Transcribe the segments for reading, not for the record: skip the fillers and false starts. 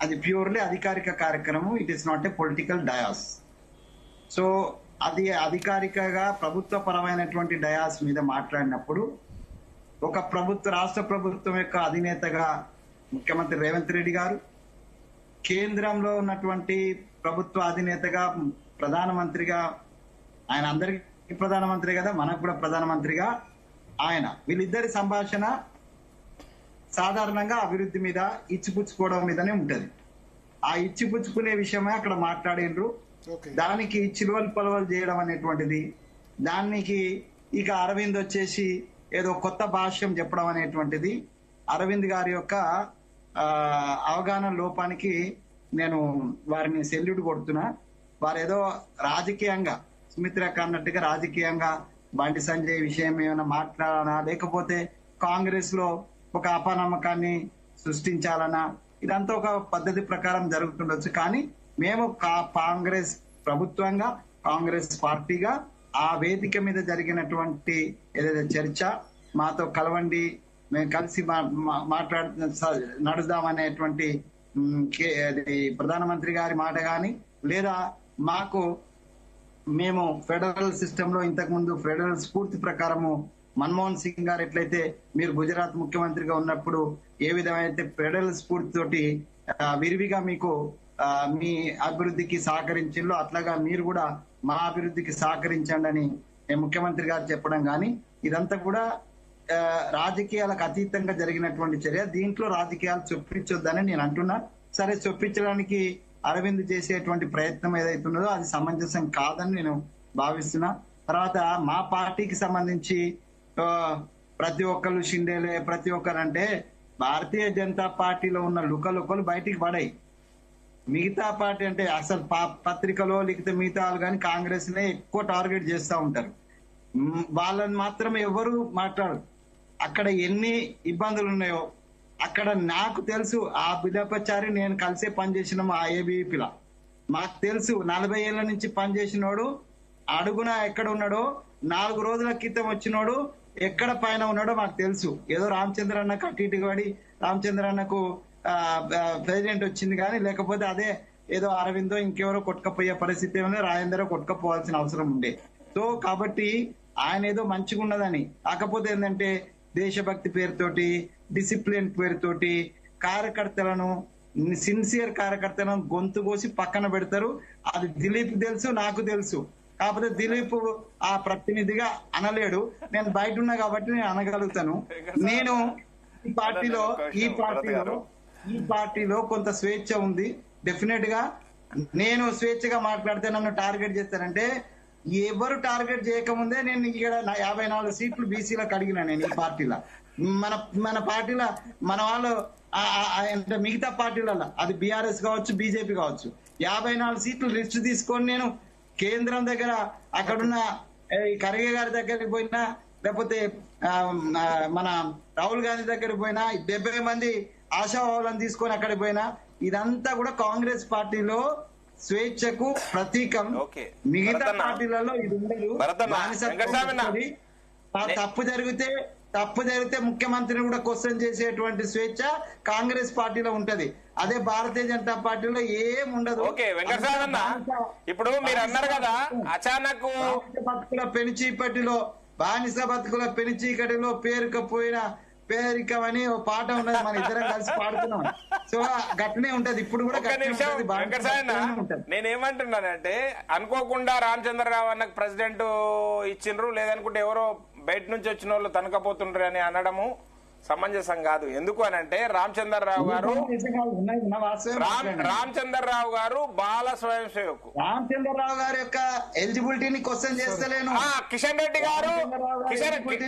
అది ప్యూర్లీ అధికారిక కార్యక్రమం. It is not a political dais. So అది అధికారికగా ప్రభుత్వ పరమైనటువంటి డయాస్ మీద మాట్లాడినప్పుడు ఒక రాష్ట్ర ప్రభుత్వం యొక్క అధినేతగా ముఖ్యమంత్రి రేవంత్ రెడ్డి గారు, కేంద్రంలో ఉన్నటువంటి ప్రభుత్వ అధినేతగా ప్రధానమంత్రిగా, ఆయన అందరికీ ప్రధానమంత్రి కదా, మనకు కూడా ప్రధానమంత్రిగా ఆయన, వీళ్ళిద్దరి సంభాషణ సాధారణంగా అభివృద్ధి మీద ఇచ్చిపుచ్చుకోవడం మీదనే ఉంటది. ఆ ఇచ్చిపుచ్చుకునే విషయమే అక్కడ మాట్లాడినరు. దానికి చిలువలు పలువలు చేయడం అనేటువంటిది, దానికి ఇక అరవింద్ వచ్చేసి ఏదో కొత్త భాష్యం చెప్పడం అనేటువంటిది అరవింద్ గారి యొక్క అవగాహన లోపానికి నేను వారిని సెల్యూట్ కొడుతున్నా. వారు ఏదో రాజకీయంగా సుమిత్రక్క అన్నట్టుగా రాజకీయంగా బండి సంజయ్ విషయం ఏమైనా మాట్లాడాలనా, లేకపోతే కాంగ్రెస్ లో ఒక అపనమ్మకాన్ని సృష్టించాలనా, ఇదంతా ఒక పద్ధతి ప్రకారం జరుగుతుండొచ్చు. కానీ మేము కాంగ్రెస్ ప్రభుత్వంగా, కాంగ్రెస్ పార్టీగా ఆ వేదిక మీద జరిగినటువంటి ఏదైతే చర్చ, మాతో కలవండి, మేము కలిసి నడుద్దామనేటువంటి ప్రధానమంత్రి గారి మాట గాని, లేదా మేము ఫెడరల్ సిస్టమ్ లో ఇంతకు ముందు ఫెడరల్ స్ఫూర్తి ప్రకారము మన్మోహన్ సింగ్ గారు ఎట్లయితే మీరు గుజరాత్ ముఖ్యమంత్రిగా ఉన్నప్పుడు ఏ విధమైతే ఫెడరల్ స్ఫూర్తి తోటి విరివిగా మీకు మీ అభివృద్ధికి సహకరించిందో, అట్లాగా మీరు కూడా మా అభివృద్ధికి సహకరించండి అని ముఖ్యమంత్రి గారు చెప్పడం గాని, ఇదంతా కూడా రాజకీయాలకు అతీతంగా జరిగినటువంటి చర్య. దీంట్లో రాజకీయాలు చొప్పించొద్దని నేను అంటున్నా. సరే, చొప్పించడానికి అరవింద్ చేసేటువంటి ప్రయత్నం ఏదైతే ఉన్నదో అది సమంజసం కాదని నేను భావిస్తున్నా. తర్వాత మా పార్టీకి సంబంధించి ప్రతి ఒక్కరు షిండేలే, ప్రతి ఒక్కరు అంటే భారతీయ జనతా పార్టీలో ఉన్న లుకలుకలు బయటికి పడాయి. మిగతా పార్టీ అంటే అసలు పత్రికలో లేకపోతే మిగతా వాళ్ళు కానీ కాంగ్రెస్ నే ఎక్కువ టార్గెట్ చేస్తూ ఉంటారు. వాళ్ళని మాత్రం ఎవరు మాట్లాడరు. అక్కడ ఎన్ని ఇబ్బందులు ఉన్నాయో అక్కడ నాకు తెలుసు. ఆ బిడపచారి నేను కలిసే పనిచేసినాము ఆ ఏబీపీలా. మాకు తెలుసు 40 ఏళ్ల నుంచి పనిచేసినోడు అడుగున ఎక్కడ ఉన్నాడో, 4 రోజుల క్రితం వచ్చినోడు ఎక్కడ పైన ఉన్నాడో మాకు తెలుసు. ఏదో రామచంద్ర అన్నకు అటు ఇటు పడి రామచంద్ర అన్నకు ప్రెసిడెంట్ వచ్చింది కానీ, లేకపోతే అదే ఏదో అరవిందో ఇంకెవరో కొట్టుకపోయే పరిస్థితి ఏమైనా రాజేందరో కొట్టుకపోవాల్సిన అవసరం ఉండే. సో కాబట్టి ఆయన ఏదో మంచిగా ఉన్నదని, కాకపోతే ఏంటంటే దేశభక్తి పేరుతోటి, డిసిప్లిన్ పేరుతోటి కార్యకర్తలను, సిన్సియర్ కార్యకర్తలను గొంతు కోసి పక్కన పెడతారు. అది దిలీప్ తెలుసు, నాకు తెలుసు. కాకపోతే దిలీప్ ఆ ప్రతినిధిగా అనలేడు. నేను బయట ఉన్నా కాబట్టి నేను అనగలుగుతాను. నేను ఈ పార్టీలో కొంత స్వేచ్ఛ ఉంది. డెఫినెట్ గా నేను స్వేచ్ఛగా మాట్లాడితే నన్ను టార్గెట్ చేస్తానంటే ఎవరు టార్గెట్ చేయకముందే నేను ఇక్కడ 54 సీట్లు బీసీలకు అడిగినా. నేను ఈ పార్టీలో మన పార్టీలో మన వాళ్ళు అంటే మిగతా పార్టీలలో అది బీఆర్ఎస్ కావచ్చు, బీజేపీ కావచ్చు, 54 సీట్లు లిస్ట్ తీసుకొని నేను కేంద్రం దగ్గర అక్కడున్న ఖర్గే గారి దగ్గరికి పోయినా, లేకపోతే మన రాహుల్ గాంధీ దగ్గరికి పోయినా, 70 మంది ఆశావాహులను తీసుకొని అక్కడికి పోయినా, ఇదంతా కూడా కాంగ్రెస్ పార్టీలో స్వేచ్ఛకు ప్రతీకం. మిగతా పార్టీలలో ఇది ఉండదు. తప్పు జరిగితే ముఖ్యమంత్రిని కూడా క్వశ్చన్ చేసేటువంటి స్వేచ్ఛ కాంగ్రెస్ పార్టీలో ఉంటది. అదే భారతీయ జనతా పార్టీలో ఏం ఉండదు. ఇప్పుడు మీరు అన్నారు కదా, అచానక్ బతుకుల పెనుచీపట్టిలో, బానిస బతుకుల పెనుచీకటిలో పేరుకపోయిన పేరికం అని ఓ పాట ఉన్నది, మన ఇద్దరం కలిసి పాడుతున్నాం. సో గట్లనే ఉంటది ఇప్పుడు కూడా. నేనేమంటున్నానంటే, అనుకోకుండా రామచంద్రరావు అన్నకు ప్రెసిడెంట్ ఇచ్చిండ్రు, లేదనుకుంటే ఎవరో బయట నుంచి వచ్చిన వాళ్ళు తనకపోతుండ్రు అని అనడము సమంజసం కాదు. ఎందుకు అనంటే రామచంద్రరావు గారు బాల స్వయం సేవకు, రామచంద్రరావు గారి యొక్క ఎలిజిబిలిటీని క్వశ్చన్ చేస్తలేను. కిషన్ రెడ్డి గారు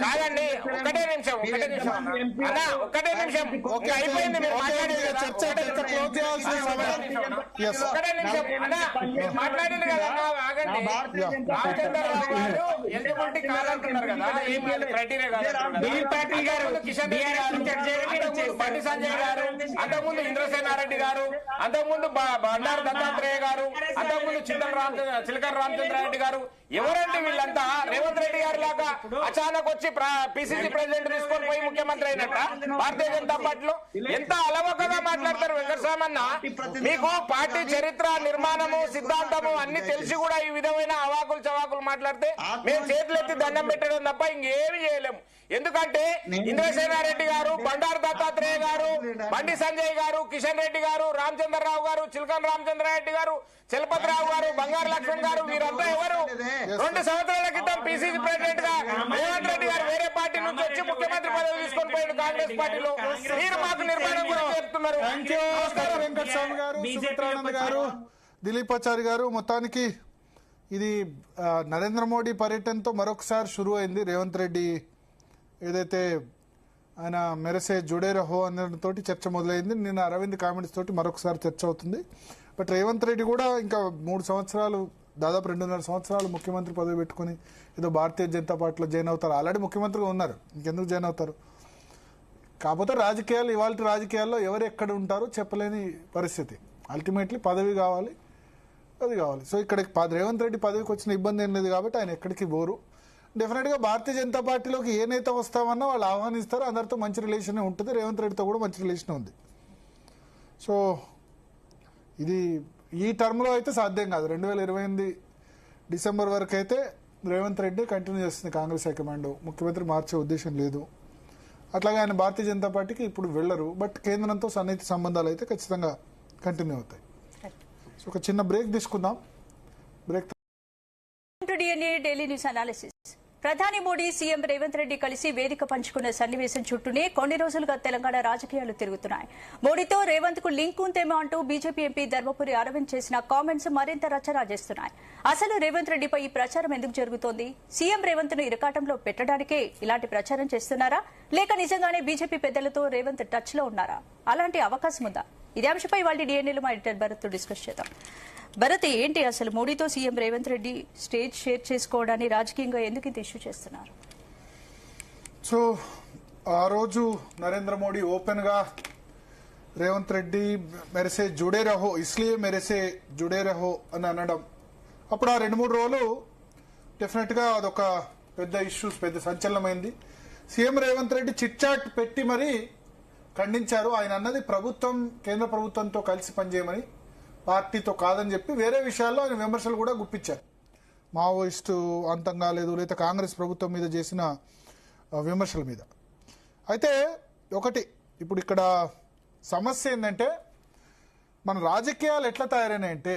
కాదండి, ఒకటే నిమిషం అయిపోయింది మీరు మాట్లాడేది కదా, మాట్లాడింది కదా. ఆగండి, రామచంద్రరావు గారు ఎలిజిబిలిటీ కాదంటున్నారు కదా, క్రైటీరియా కాదు. కిషన్ బండి సంజయ్ గారు, అంతకుముందు ఇంద్రసేనారెడ్డి గారు, అంతకుముందు బండారు దత్తాత్రేయ గారు, అంతకుముందు చిలకర రామచంద్రారెడ్డి గారు, ఎవరండి వీళ్ళంతా? రేవంత్ రెడ్డి గారి లాగా అచానక్ వచ్చి పిసిసి ప్రెసిడెంట్ తీసుకొని పోయి ముఖ్యమంత్రి అయినట్ట భారతీయ జనతా పార్టీలో ఎంత అలవకగా మాట్లాడతారు వెంకటస్వామన్న? మీకు పార్టీ చరిత్ర, నిర్మాణము, సిద్ధాంతము అన్ని తెలిసి కూడా ఈ విధమైన అవాకులు చవాకులు మాట్లాడితే మేము చేతులెత్తి దండం పెట్టడం తప్ప ఇంకేమి చేయలేము. ఎందుకంటే ఇంద్రసేనారెడ్డి గారు, బండారు దత్తాత్రేయ గారు, బండి సంజయ్ గారు, కిషన్ రెడ్డి గారు, రామచంద్రరావు గారు, చిలకం రామచంద్రారెడ్డి గారు, చలపతిరావు గారు, బంగారు లక్ష్మణ్ గారు, వీరంతా ఎవరు 2 సంవత్సరాల క్రితం పిసిసి ప్రెసిడెంట్ గా రేవంత్ రెడ్డి గారు వేరే పార్టీ నుంచి వచ్చి ముఖ్యమంత్రి పదవి తీసుకొని పోయాడు కాంగ్రెస్ పార్టీలో. మీరు మాకు నిర్మాణం గురించి చెప్తున్నారు. వెంకటస్వామి గారు, సుమిత్రానంద్ గారు, దిలీపాచారి గారు, మొత్తానికి ఇది నరేంద్ర మోడీ పర్యటనతో మరొకసారి షురూ అయింది. రేవంత్ రెడ్డి ఏదైతే ఆయన మెరసే జుడే రహో అన్నతోటి చర్చ మొదలైంది. నిన్న అరవింద్ కామెంట్స్ తోటి మరొకసారి చర్చ అవుతుంది. బట్ రేవంత్ రెడ్డి కూడా ఇంకా 3 సంవత్సరాలు, దాదాపు 2.5 సంవత్సరాలు ముఖ్యమంత్రి పదవి పెట్టుకుని ఏదో భారతీయ జనతా పార్టీలో జాయిన్ అవుతారు. ఆల్రెడీ ముఖ్యమంత్రిగా ఉన్నారు, ఇంకెందుకు జాయిన్ అవుతారు? కాకపోతే రాజకీయాలు, ఇవాళ రాజకీయాల్లో ఎవరు ఎక్కడ ఉంటారో చెప్పలేని పరిస్థితి. అల్టిమేట్లీ పదవి కావాలి, అది కావాలి. సో ఇక్కడ రేవంత్ రెడ్డి పదవికి వచ్చిన ఇబ్బంది ఏం లేదు కాబట్టి ఆయన ఎక్కడికి పోరు. డెఫినెట్గా భారతీయ జనతా పార్టీలోకి ఏ నేత వస్తామన్నా వాళ్ళు ఆహ్వానిస్తారు. అందరితో మంచి రిలేషనే ఉంటుంది. రేవంత్ రెడ్డితో కూడా మంచి రిలేషన్ ఉంది. సో ఇది ఈ టర్మ్లో అయితే సాధ్యం కాదు. 2028 డిసెంబర్ వరకు అయితే రేవంత్ రెడ్డి కంటిన్యూ చేస్తుంది కాంగ్రెస్ హైకమాండ్. ముఖ్యమంత్రి మార్చే ఉద్దేశం లేదు. అట్లాగే ఆయన భారతీయ జనతా పార్టీకి ఇప్పుడు వెళ్లరు. బట్ కేంద్రంతో సన్నిహిత సంబంధాలు అయితే ఖచ్చితంగా కంటిన్యూ అవుతాయి. సో ఒక చిన్న బ్రేక్ తీసుకుందాం. Break daily news analysis. ప్రధాని మోడీ, సీఎం రేవంత్ రెడ్డి కలిసి వేదిక పంచుకున్న సన్నివేశం చుట్టూనే కొన్ని రోజులుగా తెలంగాణ రాజకీయాలు తిరుగుతున్నాయి. మోడీతో రేవంత్ కు లింక్ ఉందేమో అంటూ బీజేపీ ఎంపీ ధర్మపురి అరవింద్ చేసిన కామెంట్స్ మరింత రచ్చరాజేస్తున్నాయి. అసలు రేవంత్ రెడ్డిపై ఈ ప్రచారం ఎందుకు జరుగుతోంది? సీఎం రేవంత్ ను ఇరకాటంలో పెట్టడానికే ఇలాంటి ప్రచారం చేస్తున్నారా, లేక నిజంగానే బీజేపీ పెద్దలతో రేవంత్ టచ్ లో ఉన్నారా? అలాంటి అవకాశం ఉందా? ఇదే అంశంపై వాళ్ళ డిఎన్ఏలో మా ఎడిటర్ భరత్ తో డిస్కస్ చేద్దాం. భరత్, ఏంటి అసలు మోడీతో CM Revanth Reddy stage share చేసుకోవడాన్ని రాజకీయంగా ఎందుకు ఇంత ఇష్యూ చేస్తున్నారు? సో ఆ రోజు నరేంద్ర మోడీ ఓపెన్ గా రేవంత్ రెడ్డి మెరిసే జుడే రహో, ఇస్లియే మెరిసే జుడే రహో అని అనడం, అప్పుడు ఆ 2-3 రోజులు డెఫినెట్ గా అదొక పెద్ద ఇష్యూస్, పెద్ద సంచలనమైంది. CM Revanth Reddy chit chat పెట్టి మరీ ఖండించారు. ఆయన అన్నది ప్రభుత్వం, కేంద్ర ప్రభుత్వంతో కలిసి పనిచేయమని, పార్టీతో కాదని చెప్పి వేరే విషయాల్లో ఆయన విమర్శలు కూడా గుప్పించారు. మావోయిస్టు అంతం కాలేదు, లేదా కాంగ్రెస్ ప్రభుత్వం మీద చేసిన విమర్శల మీద. అయితే ఒకటి, ఇప్పుడు ఇక్కడ సమస్య ఏంటంటే, మన రాజకీయాలు ఎట్లా తయారైనాయంటే,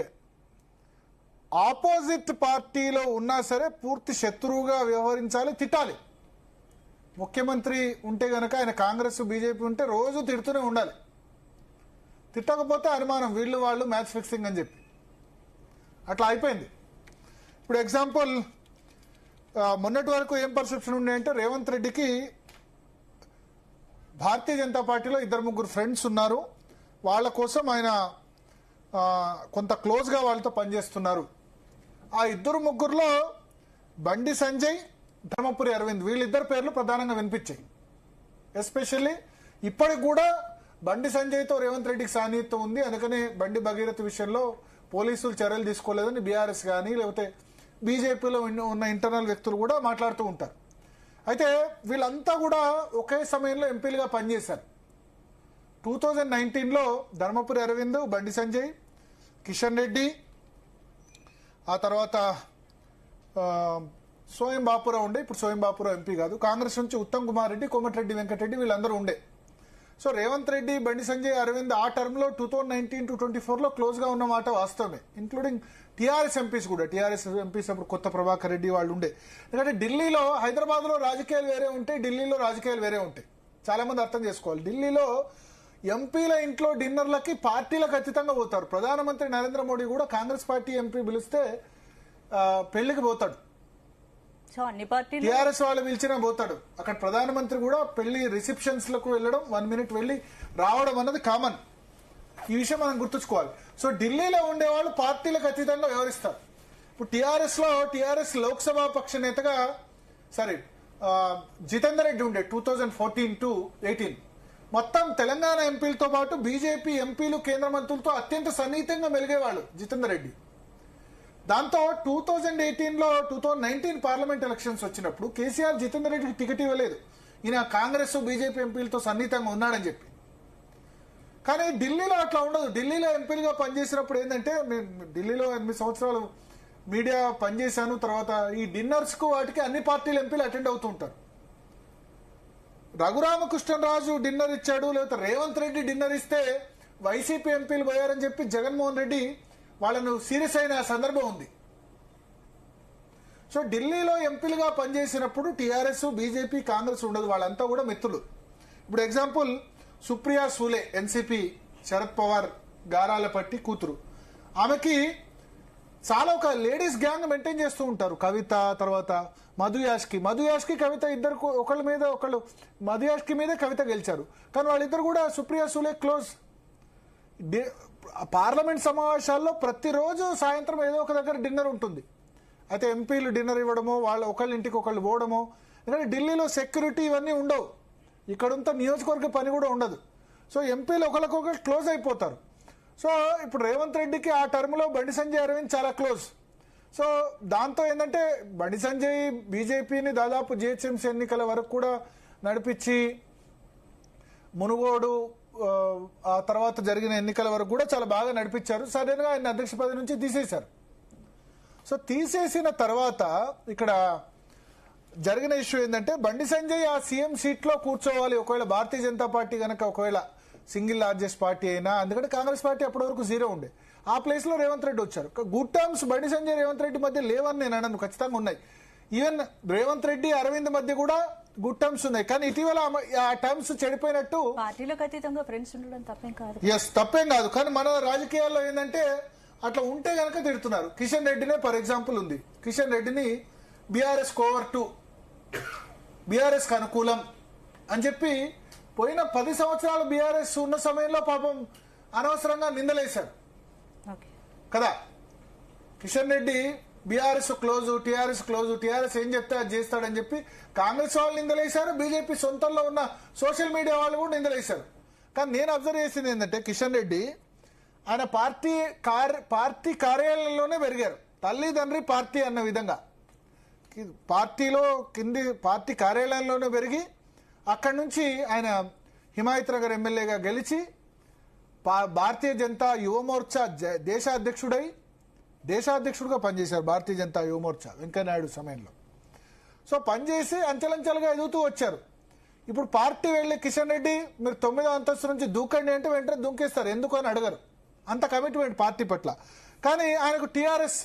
ఆపోజిట్ పార్టీలో ఉన్నా సరే పూర్తి శత్రువుగా వ్యవహరించాలి, తిట్టాలి. ముఖ్యమంత్రి ఉంటే గనక, ఆయన కాంగ్రెస్ బీజేపీ ఉంటే రోజు తిడుతూనే ఉండాలి. తిట్టకపోతే అనుమానం, వీళ్ళు వాళ్ళు మ్యాచ్ ఫిక్సింగ్ అని చెప్పి అట్లా అయిపోయింది. ఇప్పుడు ఎగ్జాంపుల్, మొన్నటి వరకు ఏం పర్సెప్షన్ ఉండే అంటే, రేవంత్ రెడ్డికి భారతీయ జనతా పార్టీలో 2-3 ఫ్రెండ్స్ ఉన్నారు, వాళ్ళ కోసం ఆయన కొంత క్లోజ్గా వాళ్ళతో పనిచేస్తున్నారు. ఆ 2-3లో బండి సంజయ్, ధర్మపురి అరవింద్, వీళ్ళిద్దరు పేర్లు ప్రధానంగా వినిపించాయి. ఎస్పెషల్లీ ఇప్పటికి కూడా బండి సంజయ్తో రేవంత్ రెడ్డికి సాన్నిహిత్యం ఉంది. అందుకనే బండి భగీరథ విషయంలో పోలీసులు చర్యలు తీసుకోలేదని బీఆర్ఎస్ కానీ లేకపోతే బీజేపీలో ఉన్న ఇంటర్నల్ వ్యక్తులు కూడా మాట్లాడుతూ ఉంటారు. అయితే వీళ్ళంతా కూడా ఒకే సమయంలో ఎంపీలుగా పనిచేశారు. 2019లో ధర్మపురి అరవింద్, బండి సంజయ్, కిషన్ రెడ్డి, ఆ తర్వాత సోయం బాపురావు ఉండే. ఇప్పుడు సోయం బాపురావు ఎంపీ కాదు. కాంగ్రెస్ నుంచి ఉత్తమ్ కుమార్ రెడ్డి, కోమటిరెడ్డి వెంకటరెడ్డి, వీళ్ళందరూ ఉండే. సో రేవంత్ రెడ్డి, బండి సంజయ్, అరవింద్ ఆ టర్మ్లో 2019 to 24లో క్లోజ్గా ఉన్న మాట వాస్తవమే. ఇంక్లూడింగ్ టీఆర్ఎస్ ఎంపీస్ కూడా. టీఆర్ఎస్ ఎంపీస్ అప్పుడు కొత్త ప్రభాకర్ రెడ్డి వాళ్ళు ఉండే. ఎందుకంటే ఢిల్లీలో, హైదరాబాద్లో రాజకీయాలు వేరే ఉంటాయి, ఢిల్లీలో రాజకీయాలు వేరే ఉంటాయి. చాలా మంది అర్థం చేసుకోవాలి. ఢిల్లీలో ఎంపీల ఇంట్లో డిన్నర్లకి పార్టీలకు అతీతంగా పోతారు. ప్రధానమంత్రి నరేంద్ర మోడీ కూడా కాంగ్రెస్ పార్టీ ఎంపీ పిలిస్తే పెళ్లికి పోతాడు. టీఆర్ఎస్ వాళ్ళు పిలిచినా పోతాడు. అక్కడ ప్రధానమంత్రి కూడా పెళ్లి రిసెప్షన్స్ లకు వెళ్ళడం, 1 minute వెళ్ళి రావడం అన్నది కామన్. ఈ విషయం మనం గుర్తుంచుకోవాలి. సో ఢిల్లీలో ఉండేవాళ్ళు పార్టీలకు అతీతంగా వ్యవహరిస్తారు. ఇప్పుడు టీఆర్ఎస్ లోక్సభ పక్ష నేతగా జితేందర్ రెడ్డి ఉండే 2014 to 18. మొత్తం తెలంగాణ ఎంపీలతో పాటు బీజేపీ ఎంపీలు, కేంద్ర మంత్రులతో అత్యంత సన్నిహితంగా మెలిగేవాళ్ళు జితేందర్ రెడ్డి. దాంతో 2018లో 2019 పార్లమెంట్ ఎలక్షన్స్ వచ్చినప్పుడు కేసీఆర్ జితేందర్ రెడ్డికి టికెట్ ఇవ్వలేదు. ఈయన కాంగ్రెస్, బీజేపీ ఎంపీలతో సన్నిహితంగా ఉన్నాడని చెప్పి. కానీ ఢిల్లీలో అట్లా ఉండదు. ఢిల్లీలో ఎంపీలుగా పనిచేసినప్పుడు ఏంటంటే, నేను ఢిల్లీలో 8 సంవత్సరాలు మీడియా పనిచేశాను. తర్వాత ఈ డిన్నర్స్ కు వాటికి అన్ని పార్టీల ఎంపీలు అటెండ్ అవుతూ ఉంటారు. రఘురామకృష్ణరాజు డిన్నర్ ఇచ్చాడు, లేకపోతే రేవంత్ రెడ్డి డిన్నర్ ఇస్తే వైసీపీ ఎంపీలు పోయారని చెప్పి జగన్మోహన్ రెడ్డి వాళ్ళను సీరియస్ అయిన సందర్భం ఉంది. సో ఢిల్లీలో ఎంపీలుగా పనిచేసినప్పుడు టీఆర్ఎస్, బీజేపీ, కాంగ్రెస్ ఉండదు, వాళ్ళంతా కూడా మిత్రులు. ఇప్పుడు ఎగ్జాంపుల్ సుప్రియా సూలే, ఎన్సీపీ, శరద్ పవార్ గారాలపట్టి కూతురు. ఆమెకి చాలా ఒక లేడీస్ గ్యాంగ్ మెయింటైన్ చేస్తూ ఉంటారు. కవిత, తర్వాత మధుయాష్కి కవిత ఇద్దరు ఒకళ్ళ మీద ఒకళ్ళు, మధుయాష్కి మీదే కవిత గెలిచారు. కానీ వాళ్ళిద్దరు కూడా సుప్రియా సూలే క్లోజ్. పార్లమెంట్ సమావేశాల్లో ప్రతిరోజు సాయంత్రం ఏదో ఒక దగ్గర డిన్నర్ ఉంటుంది. అయితే ఎంపీలు డిన్నర్ ఇవ్వడమో, వాళ్ళ ఒకళ్ళ ఇంటికి ఒకళ్ళు పోవడమో. ఎందుకంటే ఢిల్లీలో సెక్యూరిటీ ఇవన్నీ ఉండవు, ఇక్కడంతా నియోజకవర్గ పని కూడా ఉండదు. సో ఎంపీలు ఒకరికొకరు క్లోజ్ అయిపోతారు. సో ఇప్పుడు రేవంత్ రెడ్డికి ఆ టర్మ్లో బండి సంజయ్ అరవింద్ చాలా క్లోజ్. సో దాంతో ఏంటంటే బండి సంజయ్ బీజేపీని దాదాపు జిహెచ్ఎంసీ ఎన్నికల వరకు కూడా నడిపించి, మునుగోడు ఆ తర్వాత జరిగిన ఎన్నికల వరకు కూడా చాలా బాగా నడిపించారు. సడన్గా ఆయన అధ్యక్ష పదవి నుంచి తీసేశారు. సో తీసేసిన తర్వాత ఇక్కడ జరిగిన ఇష్యూ ఏంటంటే, బండి సంజయ్ ఆ సీఎం సీట్లో కూర్చోవాలి ఒకవేళ భారతీయ జనతా పార్టీ కనుక ఒకవేళ సింగిల్ లార్జెస్ట్ పార్టీ అయినా. ఎందుకంటే కాంగ్రెస్ పార్టీ అప్పటి వరకు 0 ఉండే. ఆ ప్లేస్ లో రేవంత్ రెడ్డి వచ్చారు. గుడ్ టర్మ్స్ బండి సంజయ్ రేవంత్ రెడ్డి మధ్య లేవని నేను అనను, ఖచ్చితంగా ఉన్నాయి. ఈవెన్ రేవంత్ రెడ్డి అరవింద్ మధ్య కూడా గుడ్ టర్మ్స్ ఉన్నాయి. కానీ ఇటీవల ఆ టర్మ్స్ చెడిపోయినట్టు. పార్టీలకు అతీతంగా ఫ్రెండ్స్ ఉండడం తప్పేం కాదు. ఎస్, తప్పేం కాదు. కానీ మన రాజకీయాల్లో ఏంటంటే అట్లా ఉంటే గనక తిడుతున్నారు. కిషన్ రెడ్డినే ఫర్ ఎగ్జాంపుల్ ఉంది. కిషన్ రెడ్డిని బీఆర్ఎస్ కోవర్ 2, బీఆర్ఎస్ కు అనుకూలం అని చెప్పి పోయిన 10 సంవత్సరాలు బీఆర్ఎస్ ఉన్న సమయంలో పాపం అనవసరంగా నిందలేశారు కదా. Kishan Reddy BRS close, TRS close, TRS ఏం చెప్తే అది చేస్తాడని చెప్పి కాంగ్రెస్ వాళ్ళు నిందలేశారు, బీజేపీ సొంతంలో ఉన్న సోషల్ మీడియా వాళ్ళు కూడా నిందలేశారు. కానీ నేను అబ్జర్వ్ చేసింది ఏంటంటే, కిషన్ రెడ్డి ఆయన పార్టీ కార్యాలయంలోనే పెరిగారు. తల్లిదండ్రి పార్టీ అన్న విధంగా పార్టీలో పార్టీ కార్యాలయంలోనే పెరిగి అక్కడి నుంచి ఆయన హిమాయత్ నగర్ ఎమ్మెల్యేగా గెలిచి భారతీయ జనతా యువమోర్చా దేశాధ్యక్షుడిగా పనిచేశారు. భారతీయ జనతా యువమోర్చా వెంకయ్యనాయుడు సమయంలో. సో పనిచేసి అంచెలంచెలుగా ఎదుగుతూ వచ్చారు. ఇప్పుడు పార్టీ వెళ్ళి కిషన్ రెడ్డి మీరు 9వ అంతస్తు నుంచి దూకండి అంటే వెంటనే దూకేస్తారు, ఎందుకు అని అడగరు. అంత కమిట్మెంట్ పార్టీ పట్ల. కానీ ఆయనకు టీఆర్ఎస్